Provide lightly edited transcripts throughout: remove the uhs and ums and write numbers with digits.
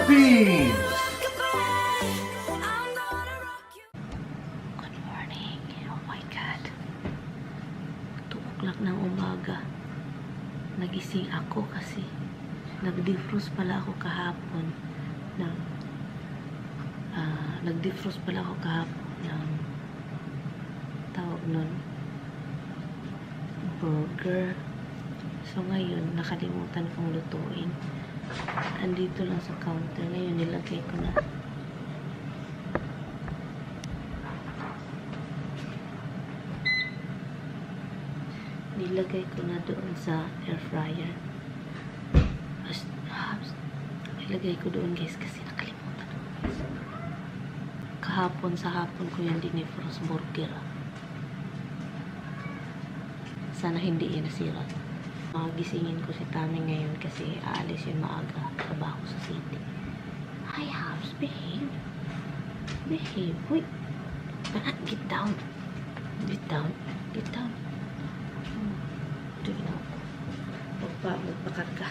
Philippines! Good morning. Oh my God. 2 o'clock ng umaga. Nagising ako kasi nag-defrost pala ako kahapon ng tawag nun burger. So ngayon nakalimutan kong lutuin. Andito lang sa counter. Ngayon nilagay ko na. Nilagay ko na doon sa air fryer. Nilagay ko doon guys kasi nakalimutan ko. Kahapon sa hapon ko yan dinifrost burger. Sana hindi yan nasira. Gisingin ko si Tami ngayon kasi aalis yun maaga. Trabaho sa city. Hi House, behave. Behave. Wait. Get down. Get down. Get down. Magpakarga.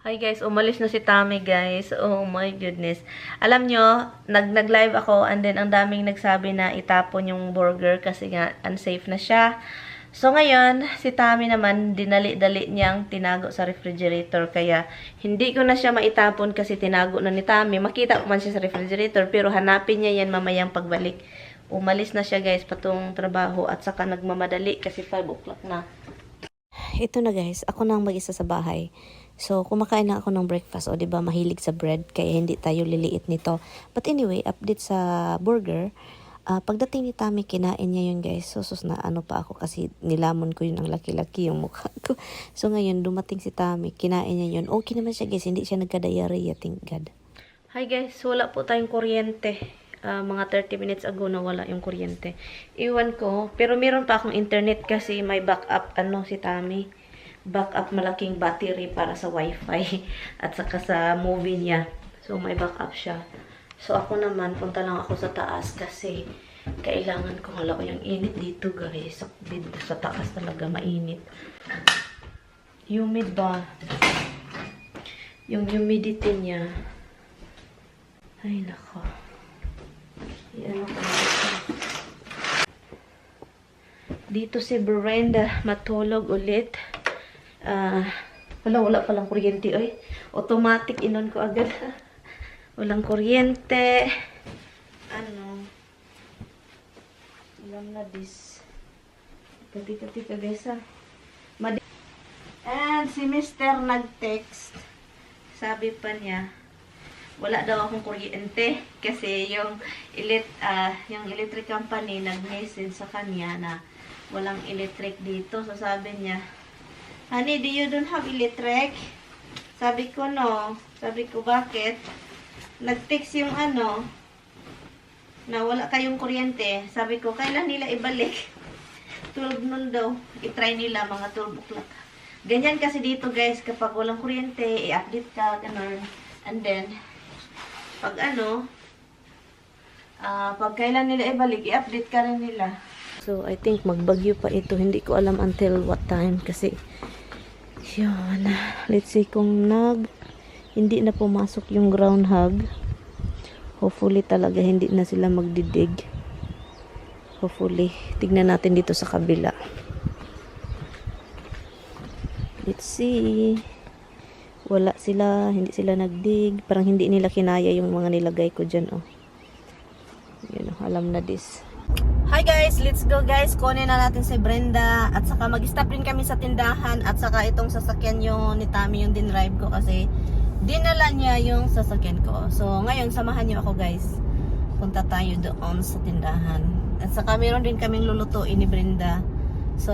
Hi guys, umalis na si Tami guys. Oh my goodness. Alam nyo, nag-live ako and then ang daming nagsabi na itapon yung burger kasi nga unsafe na siya. So ngayon, si Tami naman dinali-dali niyang tinago sa refrigerator kaya hindi ko na siya maitapon kasi tinago na ni Tami. Makita ko man siya sa refrigerator pero hanapin niya yan mamayang pagbalik. Umalis na siya guys patungong trabaho at saka nagmamadali kasi 5 o'clock na. Ito na guys, ako nang mag-isa sa bahay. So, kumakain na ako ng breakfast. O, diba, mahilig sa bread. Kaya hindi tayo liliit nito. But anyway, update sa burger. Pagdating ni Tami, kinain niya yun, guys. So, na ano pa ako kasi nilamon ko yun ang laki-laki yung mukha ko. So, ngayon, dumating si Tami. Kinain niya yun. Okay naman siya, guys. Hindi siya nagka-diarrhea. Thank God. Hi, guys. Wala po tayong kuryente. Mga 30 minutes ago na wala yung kuryente. Iwan ko. Pero meron pa akong internet kasi may backup si Tami. Backup malaking battery para sa wifi at saka sa movie niya. So, may backup siya. So, ako naman, punta lang ako sa taas kasi kailangan ko, hala ko yung init dito guys. Sa taas talaga mainit. Humid ba? Yung humidity niya. Ay, nako. Yan ako. Dito si Brenda matulog ulit. Wala palang kuryente, oy. Automatic inon ko agad. Walang kuryente. Alam na this. Tika guys, And si Mr. nag-text. Sabi pa niya, wala daw akong kuryente kasi yung electric company nag-message sa kanya na walang electric dito. So sabi niya, honey, do you don't have electric? Sabi ko, no. Sabi ko, bakit? Nag-text yung na wala kayong kuryente. Sabi ko, kailan nila ibalik? 12 noon daw. I-try nila mga 12 o'clock. Ganyan kasi dito guys, kapag walang kuryente, i-update ka, ganun. And then, pag pag kailan nila ibalik, i-update ka rin nila. So, I think magbagyo pa ito. Hindi ko alam until what time kasi yun. Let's see kung hindi na pumasok yung groundhog. Hopefully talaga hindi na sila magdidig. Hopefully. Tignan natin dito sa kabila. Let's see. Wala sila. Hindi sila nagdig. Parang hindi nila kinaya yung mga nilagay ko dyan. Oh. Yun, alam na this. Hi guys, let's go guys. Kunin na natin si Brenda at saka mag-stop rin kami sa tindahan at saka itong sasakyan yung ni Tami yung dinrive ko kasi dinala niya yung sasakyan ko. So ngayon samahan niyo ako guys. Punta tayo doon sa tindahan. At saka meron din kaming lulutuin ni Brenda. So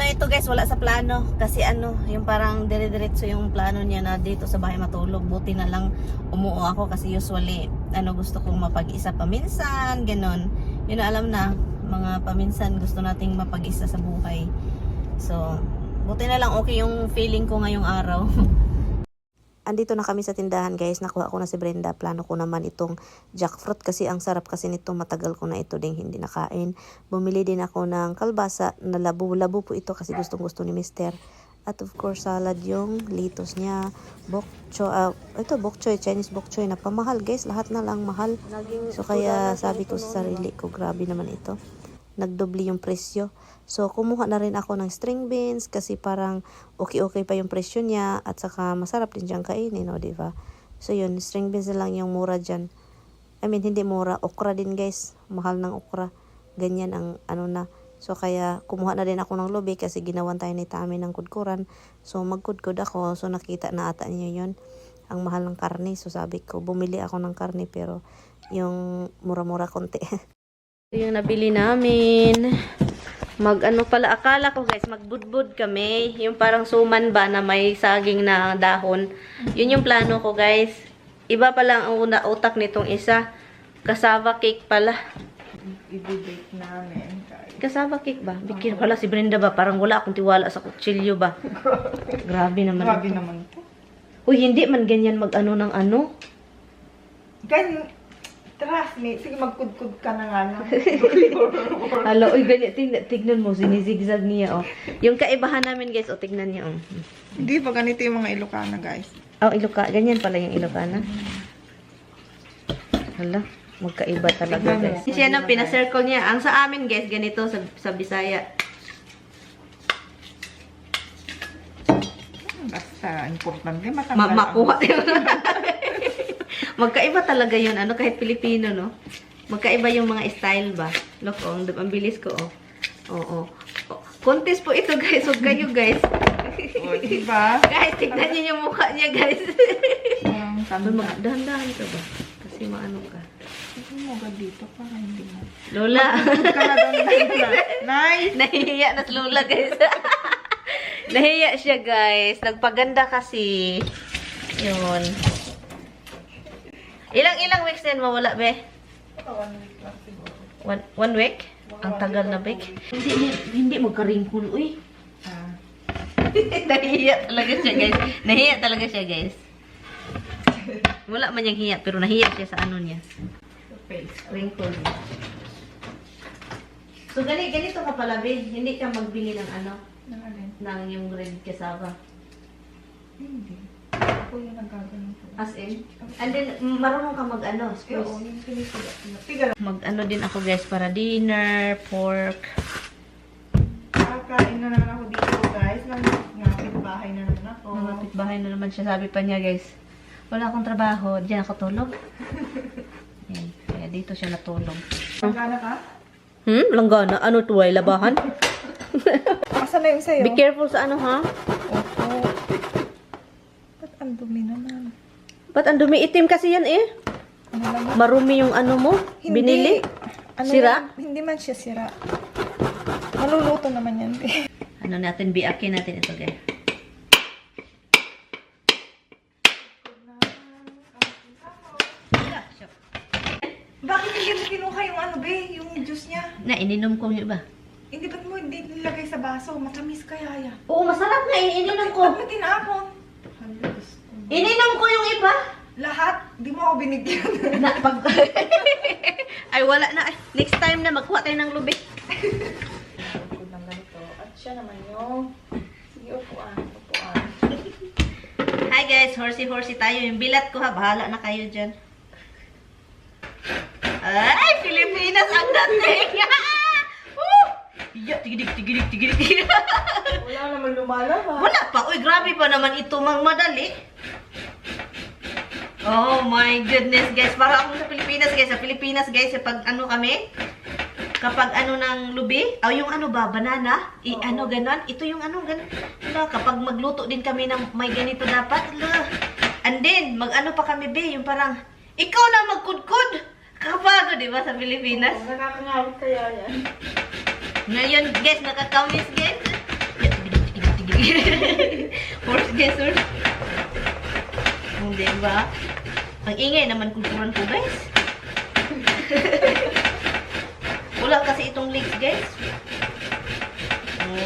ito guys, wala sa plano kasi yung parang dire-diretso yung plano niya na dito sa bahay matulog. Buti na lang umuo ako kasi usually gusto kong mapag-isa pa minsan, ganon. Yun na, alam na mga paminsan gusto nating mapag-isa sa buhay. So, buti na lang okay yung feeling ko ngayong araw. Andito na kami sa tindahan guys, nakuha ko na si Brenda. Plano ko naman itong jackfruit kasi ang sarap kasi nito, matagal ko na ito ding hindi nakain. Bumili din ako ng kalbasa na labo-labo po ito kasi gustong gusto ni Mister. At of course salad yung litos niya, bok choy, ito bok choy, Chinese bok choy na pamahal guys, lahat na lang mahal. So kaya sabi ko sa sarili ko, grabe naman ito. Nagdoble yung presyo. So, kumuha na rin ako ng string beans kasi parang okay pa yung presyo niya at saka masarap din dyan kainin, no, diba? So, yun, string beans na lang yung mura dyan. I mean, hindi mura, okra din guys. Mahal ng okra. Ganyan ang ano na. So, kaya kumuha na din ako ng lubi kasi ginawan tayo ni Tami ng kudkuran. So, magkudkud ako. So, nakita na ata niyo yun. Ang mahal ng karne. So, sabi ko, bumili ako ng karne pero yung mura-mura konti. Ito yung nabili namin. Mag-ano pala, akala ko guys, magbudbud kami. Yung parang suman ba na may saging na dahon. Yun yung plano ko guys. Iba pala ang una utak nitong isa. Cassava cake pala. I-bake namin. Cassava cake ba? Bikir pala si Brenda ba? Parang wala akong tiwala sa kutsilyo ba? Grabe naman. Grabe naman to. Uy, hindi man ganyan mag-ano ng ano. Trust me. Sige, magkudkud ka na nga lang. Hala, uy, ganyan. Tignan mo, sinizigzag niya, oh. Yung kaibahan namin, guys, oh, tignan niya, oh. Hindi pa ganito yung mga Ilocana, guys. Oh, ganyan pala yung Ilocana. Hala, magkaiba talaga, guys. Siya na, pinacircle niya. Ang sa amin, guys, ganito sa Bisaya. Basta, importante, matanggal Makuha yun. Magkaiba talaga yun, ano, kahit Pilipino, no? Magkaiba yung mga style ba? Look, oh, ang bilis ko, oh. Oo. Contest po ito, guys. Huwag kayo, guys. O, diba? Guys, tignan niyo yung mukha niya, guys. Dahan-dahan ka ba? Kasi maano ka. Kasi mo agad dito para hindi mo. Lola. Nice! Nahihiya na si Lola, guys. Nahihiya siya, guys. Nagpaganda kasi. Yun. Ilang weeks din mawala, be? 1 week lang siguro. One week? Ang tagal na, week. Hindi magka-wrinkle, uy. Nahihiya talaga siya, guys. Nahihiya talaga siya, guys. Wala man niyang hiya, pero nahiya siya sa ano niya. Face. Wrinkle. So, ganito ka pala, be. Hindi ka magbili ng ano, ng yung red cassava. Hindi. Ako yung nagkaganon po. As in? And then, marunong ka mag-ano, Oo, squeeze. yung pinipila. Mag-ano din ako, guys, para dinner, pork. Kakain na naman ako dito, guys. Nangapit bahay na naman ako. Nangapit bahay na naman siya. Sabi pa niya, guys, wala akong trabaho. Diyan ako tulog. Yan. Kaya dito siya natulog. Langgana ka? Langgana? Ano to, ay labahan? Asan na yung sayo? Be careful sa ano, ha? Opo. Ba't ang dumi naman? Ba't ang dumi? Itim kasi yan, eh. Ano lang yun? Marumi yung ano mo? Hindi. Binili? Ano Sira? yan? Hindi man siya sira. Maluluto naman yan. Ano natin, biakin natin ito, guys. Bakit hindi mo kinuha yung ano, be? Yung juice niya? Na, ininom ko yung iba. Hindi, ba't mo hindi nilagay sa baso? Matamis kaya yan. Oo, masarap na. Ininom ko. Ba't mo tinapon? Ininom ko yung iba. Lahat? Di mo ako binigyan. Na, pag... Ay, wala na. Next time na, magkuha tayo ng lubi. Lang ganito. At siya naman yung... Sige, upuan. Upuan. Hi guys, horsey tayo. Yung bilat ko ha, bahala na kayo dyan. Ay, Pilipinas ang dating! Tigidig. Wala naman lumalabas. Wala pa. Uy, grabe pa naman ito mang madali. Oh my goodness, guys. Para ako sa Pilipinas, guys. Sa Pilipinas, guys, pag ano kami, kapag ano ng lubi, o yung ano ba, banana, ano ganon, ito yung ano ganon. Kapag magluto din kami ng may ganito dapat, and then, mag-ano pa kami, be, yung parang, ikaw na magkudkud. Kapago, di ba, sa Pilipinas? Oh, nakakangawit kaya yan. Ngayon, guys, nakakawis, guys. Horse, guys, horse. Hindi ba? Ang ingay naman kulturan ko, guys. Wala kasi itong legs, guys.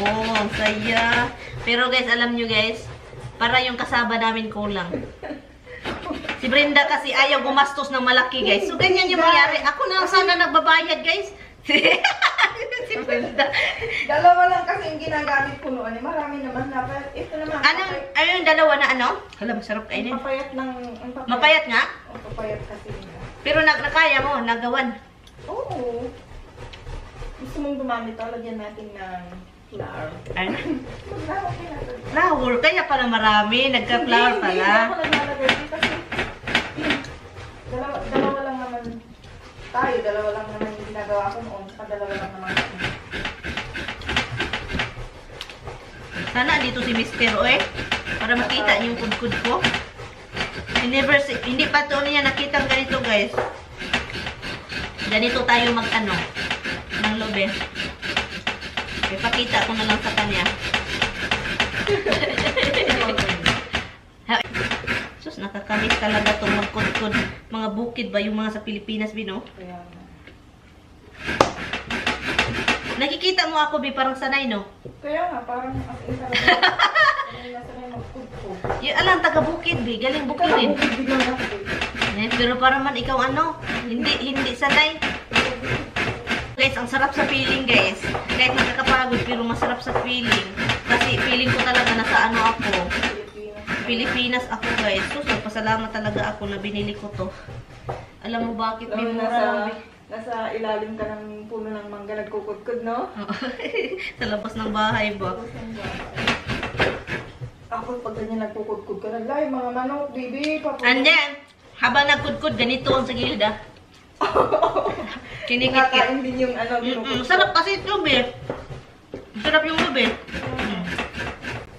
Oh, ang saya. Pero guys, alam nyo guys, para yung kasaba namin kulang. Si Brenda kasi ayaw gumastos ng malaki, guys. So, ganyan yung mangyari. Ako na sana nagbabayad, guys. Si Brenda. Dalawa lang kasi yung ginagamit ko noon. Marami naman na. Ito naman. Ano yung dalawa na ano? Hala, masarap kainin. Papayat ng... Mapayat nga? O, papayat kasi. Pero nakaya mo, nagawan. Oo. Gusto mong gumamit, lagyan natin ng flour. Ano? Flour, pinatay. Flour, kaya pala marami. Nagka-flour Hindi pala. ako naglalagay dito kasi dalawa lang naman tayo. Dalawa lang naman yung ginagawa ko noon. Saka dalawa lang naman ako. Sana dito si Mr. Oy. Para makita yung kudkud ko. Hindi pa to niya nakita ganito, guys. Ganito tayo mag-ano ng lobe. Ipakita ko na lang sa kanya. Sus, nakakamiss talaga itong magkudkud. Mga bukid ba yung mga sa Pilipinas, Bino? Kaya nga. Nakikita mo ako, Bi, parang sanay, no? Kaya nga, parang as in talaga. Sanay magkudkod. Yung alam, taga-bukid, Bi. Galing bukidin. Biglang ako. Pero para man ikaw ano, hindi sanay. Guys, ang sarap sa feeling, guys. Kahit nakakapagod, pero masarap sa feeling. Kasi feeling ko talaga nasa ano ako. Pilipinas ako, guys. So, pasalamat talaga ako na binili ko to. Alam mo bakit? May mura lang. Nasa ilalim ka ng puno ng mangga, nagkukudkod, no? Sa labas ng bahay ba? Ako, pag ganyan nagkukudkod ka, naglay, mga manok, baby, papunta. And then, habang nagkudkod, ganito ang sa gilid, ah. Kinikit-kit. Kinakain din yung ano, Sarap kasi ito, Be. Sarap yung Be.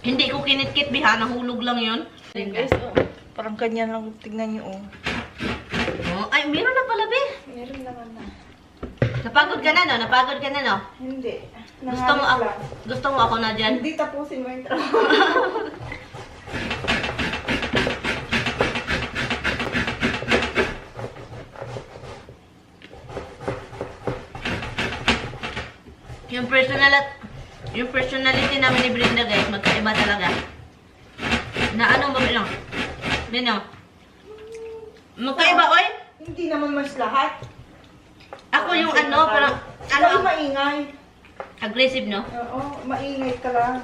Hindi ko kinitkit, Be, ha? Nahulog lang yun. Guys, parang kanya lang, tignan nyo, oh. Oh, ay, meron na pala, Be. Meron naman na. Napagod ka na, no? Napagod ka na, no? Hindi. Gusto mo ako, gusto mo ako na dyan? Hindi tapusin mo yung trabaho. Yung personality namin ni Brenda, guys, magkaiba talaga. Na ano ba lang? Bino? Magkaiba, oy? Hindi naman mas lahat. Ako yung ano, parang, ano, Ikaw maingay. aggressive, no? Oo, maingay ka lang.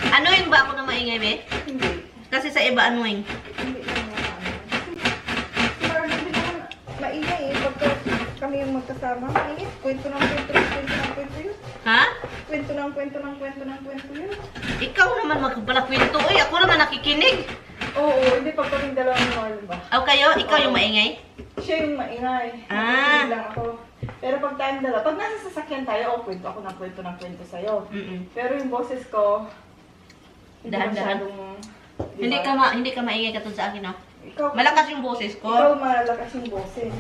Anuin ba ako na maingay, Be? Hindi. Kasi sa iba, anuin. Hindi naman ano. Parang hindi naman maingay eh. Pagka kami yung magkasama, maingay. Kwento ng kwento yun. Ha? Kwento ng kwento yun. Ikaw naman magpalakwento. Uy, ako naman nakikinig. Oo, hindi pag kaming dalawa ni Marlon ba? O kayo, ikaw yung maingay? Siya yung maingay. Ah. Nakikinig lang ako. Pero pag tayong dalawa, pag nasa sasakyan tayo, kwento ako ng kwento sa'yo. Pero yung boses ko, hindi Dahan-dahan. masyadong... Hindi ka maingay katulad sa akin, no? Ikaw, Malakas yung boses ko. ikaw malakas yung boses.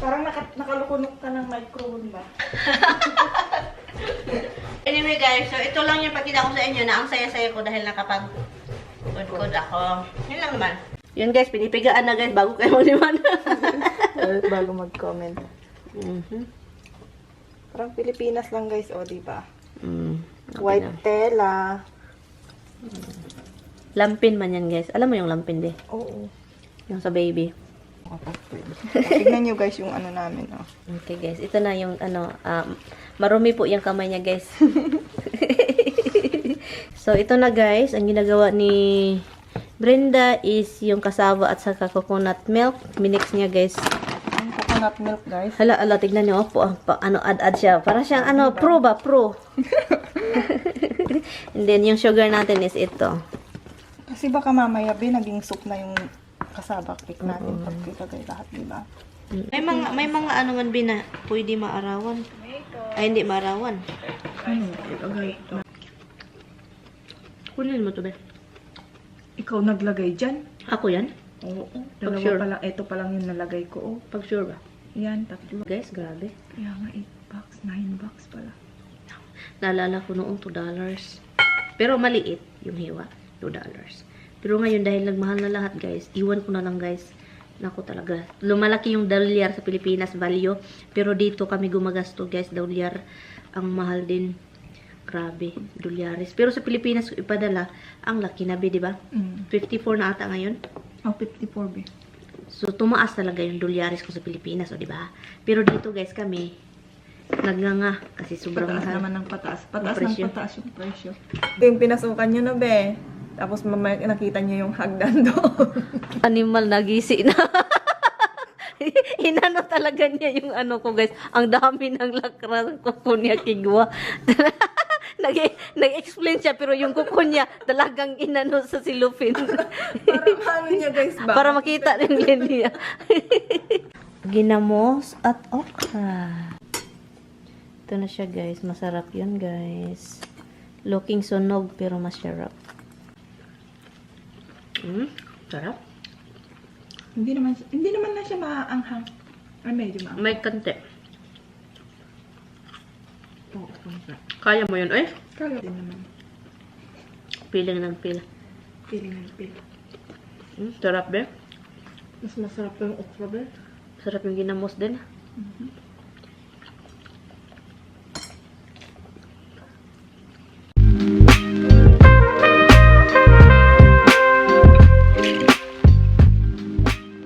Parang nakalukunok ka ng microphone ba? Anyway guys, so ito lang yung pakita ko sa inyo na ang saya-saya ko dahil nakapag-good ako. Yun lang naman. Yun guys, pinipigaan na guys bago kayo mag-liman. Bago mag-comment. Parang Pilipinas lang guys, o diba? White tela. Lampin man yan guys. Alam mo yung lampin, Be? Oo. Yung sa baby. Tignan nyo guys yung ano namin. Oh. Okay guys, ito na yung ano, marumi po yung kamay niya guys. So ito na guys, ang ginagawa ni Brenda is yung cassava at saka coconut milk. Minix niya guys. Ang coconut milk guys. Hala, tignan niyo po, ano add siya. Para siyang ano, pro ba? Pro. And then yung sugar natin is ito. Kasi baka mamaya naging soup na yung kasaba cake natin pag ilagay lahat, diba? May mga ano man bina, pwede maarawan. Ay, hindi maarawan. Ilagay ito. Kunin mo to, Be. Ikaw naglagay dyan? Ako yan? Oo. Pag sure. Pa lang, ito pa lang yung nalagay ko. Oh. Pag sure ba? Yan, tatlo. Guys, grabe. Kaya nga 8 bucks, 9 bucks pala. Naalala ko noong $2. Pero maliit yung hiwa. $2. Pero ngayon, dahil nagmahal na lahat, guys, iwan ko na lang, guys. Naku talaga. Lumalaki yung dolyar sa Pilipinas, value. Pero dito kami gumagasto, guys. Dolyar ang mahal din. Grabe, dolyares. Pero sa Pilipinas, ipadala, ang laki na, di ba? 54 na ata ngayon. Oh, 54 be. So, tumaas talaga yung dolyares ko sa Pilipinas, o di ba? Pero dito, guys, kami, nagnganga. Kasi sobrang Pataas mahal. naman ng pataas. Pataas Presyo. ng pataas yung presyo. Ito yung pinasukan nyo na, be. Tapos mamaya nakita nyo yung hagdan doon. Animal nagisi na. Inano talaga niya yung ano ko, guys. Ang dami ng lakra ng kuko niya, kigwa. Nag-explain siya, pero yung kuko niya talagang inano sa silupin. Para paano niya, guys, ba? Para makita ng niya. Ginamos at okra. Ito na siya, guys. Masarap yun, guys. Looking sunog, pero masarap. Sarap. Hindi naman na siya maanghang. Ay, medyo maanghang. May kante. Oo, kontra. Kaya mo yun, eh? Kaya din naman. Piling ng pil. Feeling ng pil. Sarap, be. Mas masarap pa yung okra, be. Sarap yung ginamos din. Mhm.